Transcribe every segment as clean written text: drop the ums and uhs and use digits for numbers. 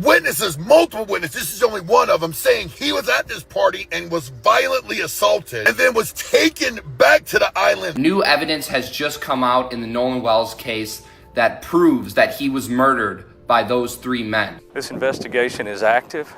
witnesses, multiple witnesses, this is only one of them, saying he was at this party and was violently assaulted and then was taken back to the island. New evidence has just come out in the Nolan Wells case that proves that he was murdered by those 3 men. This investigation is active.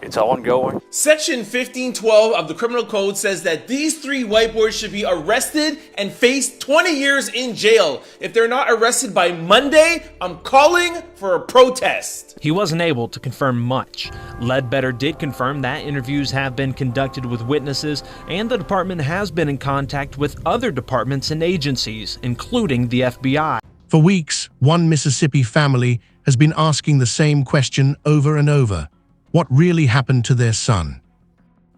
It's ongoing. Section 1512 of the Criminal Code says that these 3 white boys should be arrested and face 20 years in jail. If they're not arrested by Monday, I'm calling for a protest. He wasn't able to confirm much. Ledbetter did confirm that interviews have been conducted with witnesses, and the department has been in contact with other departments and agencies, including the FBI. For weeks, one Mississippi family has been asking the same question over and over. What really happened to their son?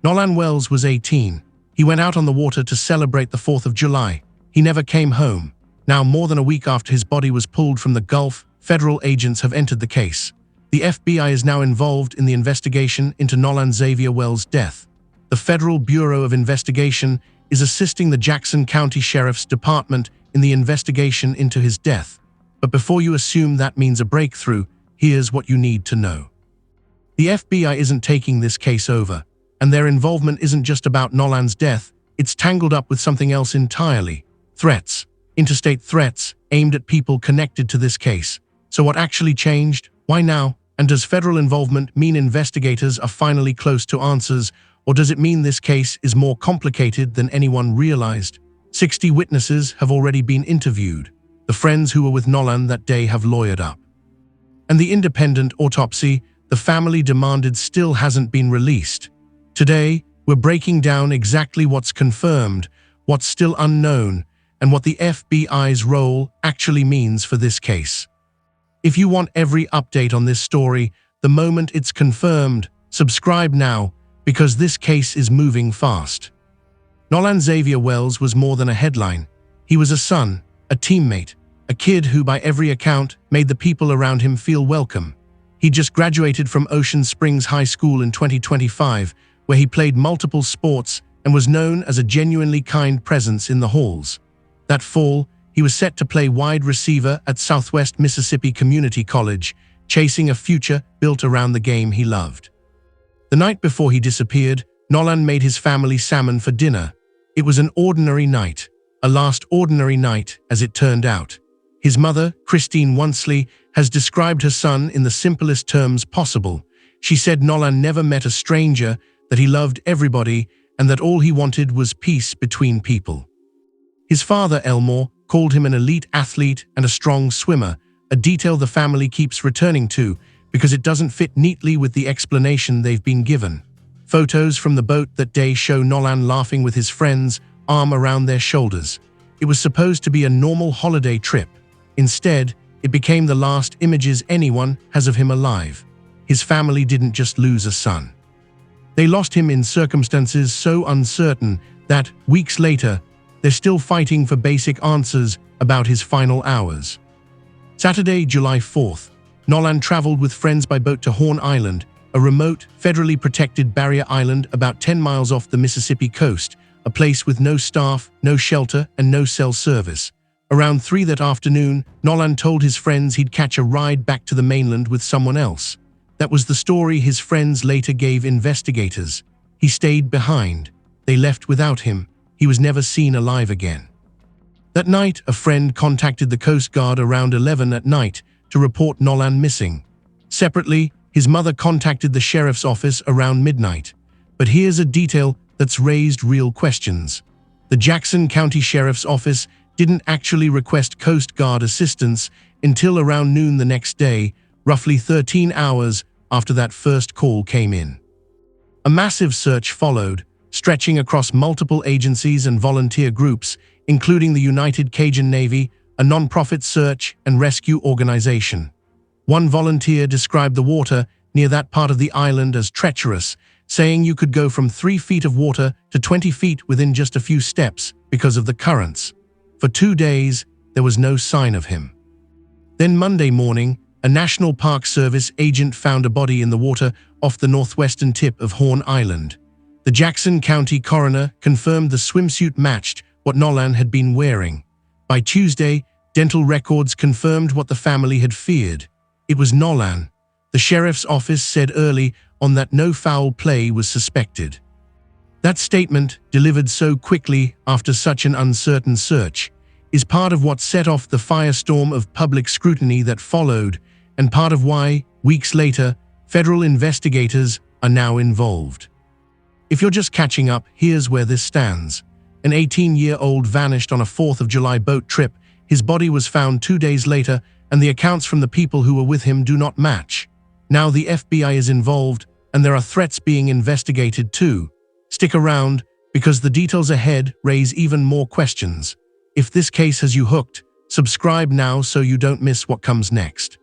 Nolan Wells was 18. He went out on the water to celebrate the 4th of July. He never came home. Now, more than a week after his body was pulled from the Gulf, federal agents have entered the case. The FBI is now involved in the investigation into Nolan Xavier Wells' death. The Federal Bureau of Investigation is assisting the Jackson County Sheriff's Department in the investigation into his death. But before you assume that means a breakthrough, here's what you need to know. The FBI isn't taking this case over, and their involvement isn't just about Nolan's death, it's tangled up with something else entirely. Threats. Interstate threats aimed at people connected to this case. So what actually changed? Why now? And does federal involvement mean investigators are finally close to answers, or does it mean this case is more complicated than anyone realized? 60 witnesses have already been interviewed. The friends who were with Nolan that day have lawyered up. And the independent autopsy the family demanded still hasn't been released. Today, we're breaking down exactly what's confirmed, what's still unknown, and what the FBI's role actually means for this case. If you want every update on this story, the moment it's confirmed, subscribe now, because this case is moving fast. Nolan Xavier Wells was more than a headline. He was a son, a teammate, a kid who by every account made the people around him feel welcome. He just graduated from Ocean Springs High School in 2025, where he played multiple sports and was known as a genuinely kind presence in the halls. That fall, he was set to play wide receiver at Southwest Mississippi Community College, chasing a future built around the game he loved. The night before he disappeared, Nolan made his family salmon for dinner. It was an ordinary night, a last ordinary night as it turned out. His mother, Christine Wonsley, has described her son in the simplest terms possible. She said Nolan never met a stranger, that he loved everybody, and that all he wanted was peace between people. His father, Elmore, called him an elite athlete and a strong swimmer, a detail the family keeps returning to because it doesn't fit neatly with the explanation they've been given. Photos from the boat that day show Nolan laughing with his friends, arm around their shoulders. It was supposed to be a normal holiday trip. Instead, it became the last images anyone has of him alive. His family didn't just lose a son. They lost him in circumstances so uncertain that, weeks later, they're still fighting for basic answers about his final hours. Saturday, July 4th, Nolan traveled with friends by boat to Horn Island, a remote, federally protected barrier island about 10 miles off the Mississippi coast, a place with no staff, no shelter, and no cell service. Around 3 that afternoon, Nolan told his friends he'd catch a ride back to the mainland with someone else. That was the story his friends later gave investigators. He stayed behind. They left without him. He was never seen alive again. That night, a friend contacted the Coast Guard around 11 at night to report Nolan missing. Separately, his mother contacted the sheriff's office around midnight. But here's a detail that's raised real questions. The Jackson County Sheriff's Office didn't actually request Coast Guard assistance until around noon the next day, roughly 13 hours after that first call came in. A massive search followed, stretching across multiple agencies and volunteer groups, including the United Cajun Navy, a non-profit search and rescue organization. One volunteer described the water near that part of the island as treacherous, saying you could go from 3 feet of water to 20 feet within just a few steps because of the currents. For 2 days, there was no sign of him. Then Monday morning, a National Park Service agent found a body in the water off the northwestern tip of Horn Island. The Jackson County coroner confirmed the swimsuit matched what Nolan had been wearing. By Tuesday, dental records confirmed what the family had feared. It was Nolan. The sheriff's office said early on that no foul play was suspected. That statement, delivered so quickly after such an uncertain search, is part of what set off the firestorm of public scrutiny that followed, and part of why, weeks later, federal investigators are now involved. If you're just catching up, here's where this stands. An 18-year-old vanished on a 4th of July boat trip. His body was found 2 days later, and the accounts from the people who were with him do not match. Now the FBI is involved, and there are threats being investigated too. Stick around, because the details ahead raise even more questions. If this case has you hooked, subscribe now so you don't miss what comes next.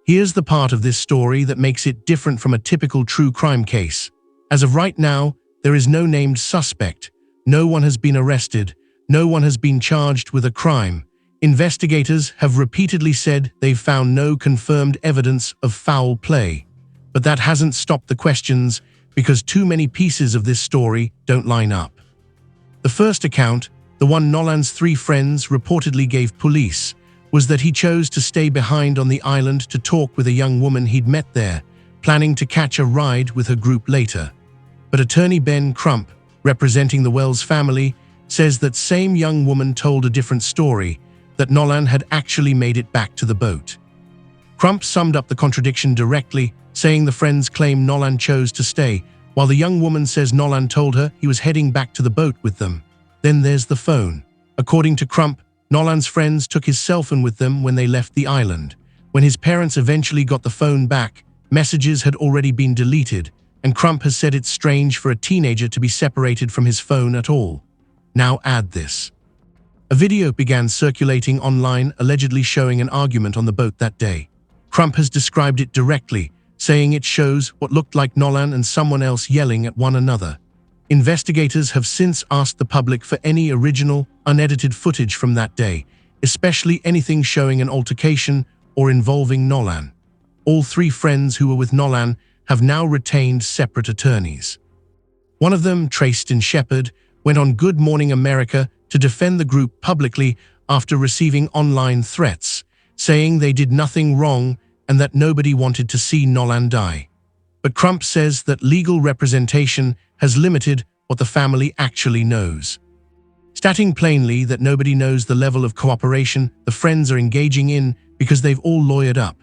Here's the part of this story that makes it different from a typical true crime case. As of right now, there is no named suspect. No one has been arrested. No one has been charged with a crime. Investigators have repeatedly said they've found no confirmed evidence of foul play. But that hasn't stopped the questions, because too many pieces of this story don't line up. The first account, the one Nolan's 3 friends reportedly gave police, was that he chose to stay behind on the island to talk with a young woman he'd met there, planning to catch a ride with her group later. But attorney Ben Crump, representing the Wells family, says that same young woman told a different story, that Nolan had actually made it back to the boat. Crump summed up the contradiction directly, saying the friends claim Nolan chose to stay, while the young woman says Nolan told her he was heading back to the boat with them. Then there's the phone. According to Crump, Nolan's friends took his cell phone with them when they left the island. When his parents eventually got the phone back, messages had already been deleted, and Crump has said it's strange for a teenager to be separated from his phone at all. Now add this. A video began circulating online allegedly showing an argument on the boat that day. Crump has described it directly, saying it shows what looked like Nolan and someone else yelling at one another. Investigators have since asked the public for any original, unedited footage from that day, especially anything showing an altercation or involving Nolan. All 3 friends who were with Nolan have now retained separate attorneys. One of them, Trayston Shepard, went on Good Morning America to defend the group publicly after receiving online threats, saying they did nothing wrong and that nobody wanted to see Nolan die. But Crump says that legal representation has limited what the family actually knows. Stating plainly that nobody knows the level of cooperation the friends are engaging in because they've all lawyered up.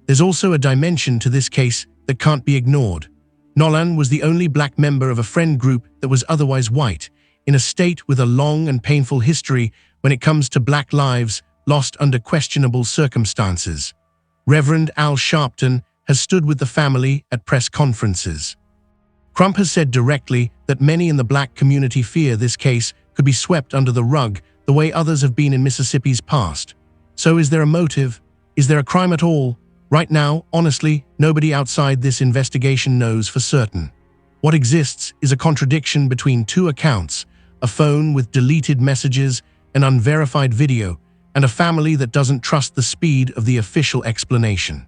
There's also a dimension to this case that can't be ignored. Nolan was the only black member of a friend group that was otherwise white, in a state with a long and painful history when it comes to black lives lost under questionable circumstances. Reverend Al Sharpton has stood with the family at press conferences. Crump has said directly that many in the black community fear this case could be swept under the rug the way others have been in Mississippi's past. So is there a motive? Is there a crime at all? Right now, honestly, nobody outside this investigation knows for certain. What exists is a contradiction between 2 accounts, a phone with deleted messages, an unverified video, and a family that doesn't trust the speed of the official explanation.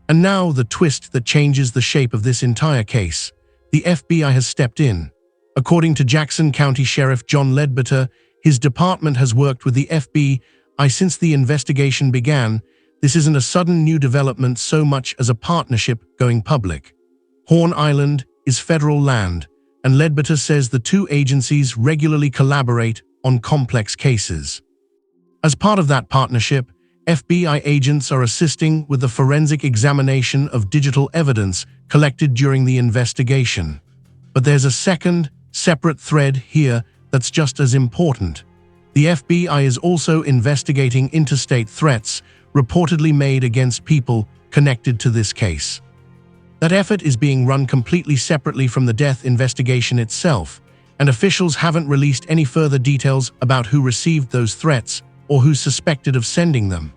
And now the twist that changes the shape of this entire case. The FBI has stepped in. According to Jackson County Sheriff John Ledbetter, his department has worked with the FBI since the investigation began. This isn't a sudden new development so much as a partnership going public. Horn Island is federal land, and Ledbetter says the 2 agencies regularly collaborate on complex cases. As part of that partnership, FBI agents are assisting with the forensic examination of digital evidence collected during the investigation. But there's a second, separate thread here that's just as important. The FBI is also investigating interstate threats reportedly made against people connected to this case. That effort is being run completely separately from the death investigation itself, and officials haven't released any further details about who received those threats or who's suspected of sending them.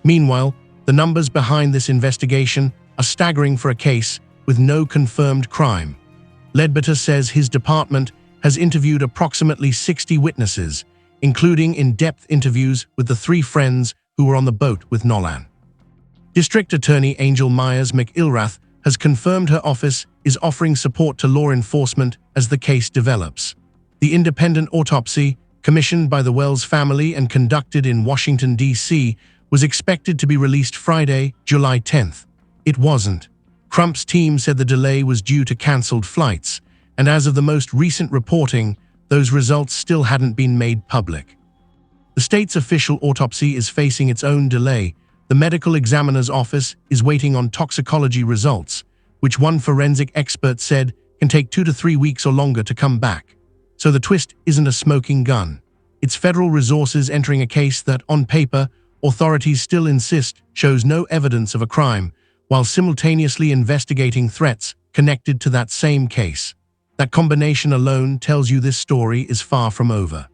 Meanwhile, the numbers behind this investigation are staggering for a case with no confirmed crime. Ledbetter says his department has interviewed approximately 60 witnesses, including in-depth interviews with the 3 friends who were on the boat with Nolan. District Attorney Angel Myers McIlrath has confirmed her office is offering support to law enforcement as the case develops. The independent autopsy, commissioned by the Wells family and conducted in Washington, D.C., was expected to be released Friday, July 10th. It wasn't. Crump's team said the delay was due to cancelled flights, and as of the most recent reporting, those results still hadn't been made public. The state's official autopsy is facing its own delay. The medical examiner's office is waiting on toxicology results, which one forensic expert said can take 2 to 3 weeks or longer to come back. So the twist isn't a smoking gun. It's federal resources entering a case that, on paper, authorities still insist shows no evidence of a crime, while simultaneously investigating threats connected to that same case. That combination alone tells you this story is far from over.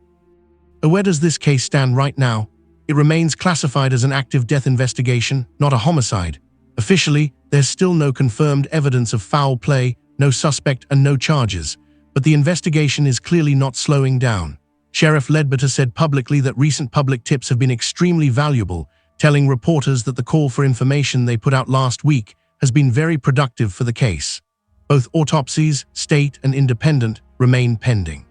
Where does this case stand right now? It remains classified as an active death investigation, not a homicide. Officially, there's still no confirmed evidence of foul play, no suspect and no charges, but the investigation is clearly not slowing down. Sheriff Ledbetter said publicly that recent public tips have been extremely valuable, telling reporters that the call for information they put out last week has been very productive for the case. Both autopsies, state and independent, remain pending.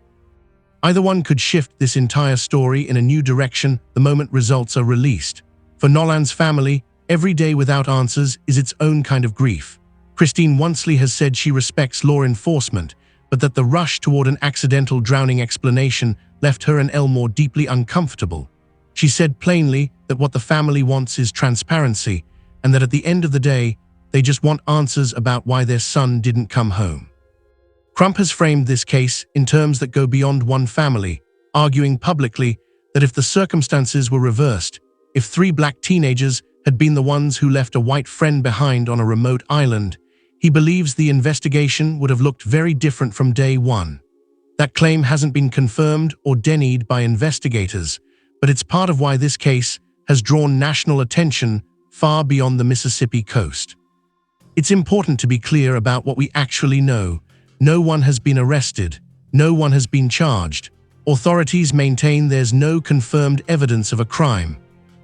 Either one could shift this entire story in a new direction the moment results are released. For Nolan's family, every day without answers is its own kind of grief. Christine Wonsley has said she respects law enforcement, but that the rush toward an accidental drowning explanation left her and Elmore deeply uncomfortable. She said plainly that what the family wants is transparency, and that at the end of the day, they just want answers about why their son didn't come home. Crump has framed this case in terms that go beyond one family, arguing publicly that if the circumstances were reversed, if 3 black teenagers had been the ones who left a white friend behind on a remote island, he believes the investigation would have looked very different from day one. That claim hasn't been confirmed or denied by investigators, but it's part of why this case has drawn national attention far beyond the Mississippi coast. It's important to be clear about what we actually know. No one has been arrested. No one has been charged. Authorities maintain there's no confirmed evidence of a crime.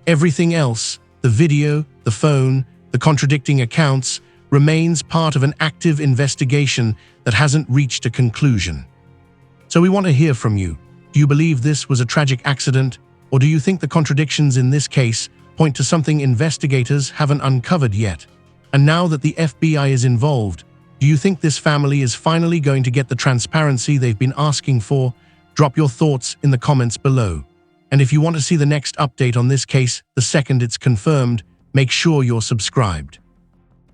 Everything else, the video, the phone, the contradicting accounts, remains part of an active investigation that hasn't reached a conclusion. So we want to hear from you. Do you believe this was a tragic accident, or do you think the contradictions in this case point to something investigators haven't uncovered yet? And now that the FBI is involved, do you think this family is finally going to get the transparency they've been asking for? Drop your thoughts in the comments below. And if you want to see the next update on this case the second it's confirmed, make sure you're subscribed.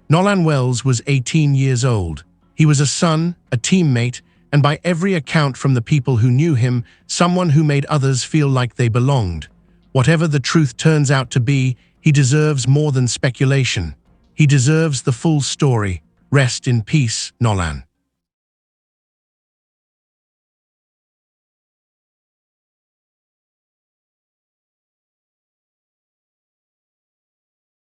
Nolan Wells was 18 years old. He was a son, a teammate, and by every account from the people who knew him, someone who made others feel like they belonged. Whatever the truth turns out to be, he deserves more than speculation. He deserves the full story. Rest in peace, Nolan.